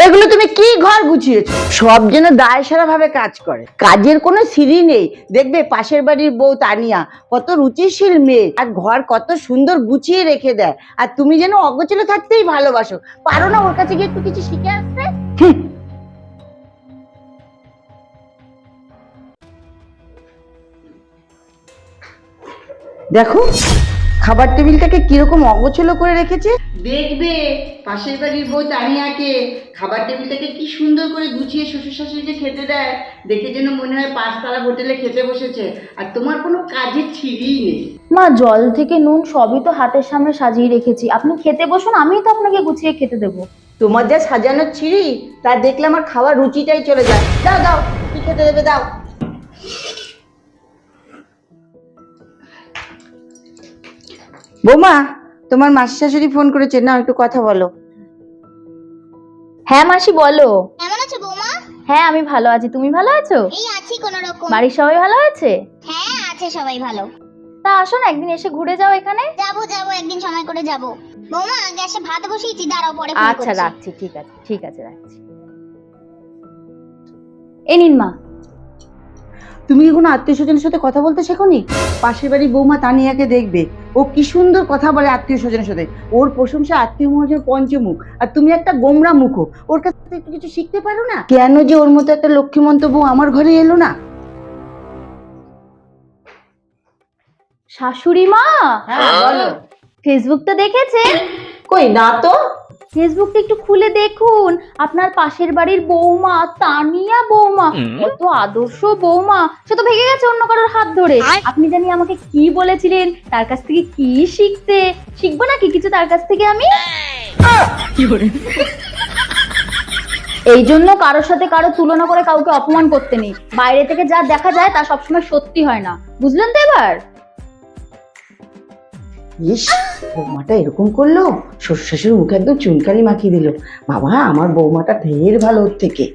এগুলো তুমি কি ঘর গুছিয়েছো? সব যেন দায়সারা ভাবে কাজ করে, কাজের কোনো সিঁড়ি নেই। দেখবে পাশের বাড়ির বউ তানিয়া কত রুচিশীল মেয়ে, আর ঘর কত সুন্দর গুছিয়ে রেখে দেয়, আর তুমি যেন অগোছালো থাকতেই ভালোবাসো। পারো না ওর কাছে গিয়ে একটু কিছু শিখে আসতে? দেখো খাবার টেবিলটাকে কিরকম অগোছালো করে রেখেছে। দেখবে পাশের বাড়ির বউ তানিয়াকে খাবার টেবিলটাকে কি সুন্দর করে গুছিয়ে শ্বশুর শাশুড়িকে খেতে দেয়, দেখে যেন মনে হয় পাঁচতলা হোটেলে খেতে বসেছে। আর তোমার কোনো কাজের ছিঁড়িই নেই। মা, জল থেকে নুন সবই তো হাতের সামনে সাজিয়ে রেখেছি, আপনি খেতে বসুন, আমিই তো আপনাকে গুছিয়ে খেতে দেবো। তোমার যা সাজানোর ছিঁড়ি তা দেখলে আমার খাওয়ার রুচিটাই চলে যায়। দাও দাও, কি খেতে দেবে দাও। বৌমা, তোমার মাসি শাশুড়ি ফোন করেছে, না একটু কথা বলো। হ্যাঁ মাসি বলো। কেমন আছো বৌমা? হ্যাঁ আমি ভালো আছি, তুমি ভালো আছো? এই আছি কোনো রকম। বাড়ির সবাই ভালো আছে? হ্যাঁ আছে সবাই ভালো। তা আসো না একদিন এসে ঘুরে যাও এখানে। যাবো যাবো একদিন সময় করে যাবো। বৌমা গ্যাসে ভাত বসিয়েছি, দাঁড়াও পরে ফোন আচ্ছা করছি। রাখছি, ঠিক আছে ঠিক আছে রাখছি। এই নিন মা। তুমি কি কোনো আত্মীয় স্বজনের সাথে কথা বলতে শেখোনি? পাশের বাড়ি বৌমা তানিয়াকে দেখবে, ও কি সুন্দর কথা বলে আত্মীয় স্বজনের সাথে, ওর প্রশংসা আত্মীয় মহাজনের পঞ্চমুখ। আর তুমি একটা গোমরা মুখো, ওর কাছ থেকে একটু কিছু শিখতে পারো না? কেন যে ওর মতো একটা লক্ষ্মীমন্ত বউ আমার ঘরে এলো না? শাশুড়ি মা, হ্যাঁ বলো। ফেসবুকটা দেখেছেন? কই না তো। ফেসবুকটা একটু খুলে দেখুন, আপনার পাশের বাড়ির বৌমা তানিয়া বৌমা কত আদর্শ বৌমা, সে তো ভেগে গেছে অন্য কারোর হাত ধরে। আপনি জানি আমাকে কি বলেছিলেন, তার কাছ থেকে কি শিখবো নাকি কিছু তার কাছ থেকে আমি? এই জন্য কারোর সাথে কারো তুলনা করে কাউকে অপমান করতে নেই। বাইরে থেকে যা দেখা যায় তা সবসময় সত্যি হয় না, বুঝলেন তো এবার? ইস, বৌমাটা এরকম করলো, শ্বশুর শাশুড়ির মুখে একদম চুনকালি মাখিয়ে দিল। বাবা, আমার বৌমাটা ঢের ভালো ওর থেকে।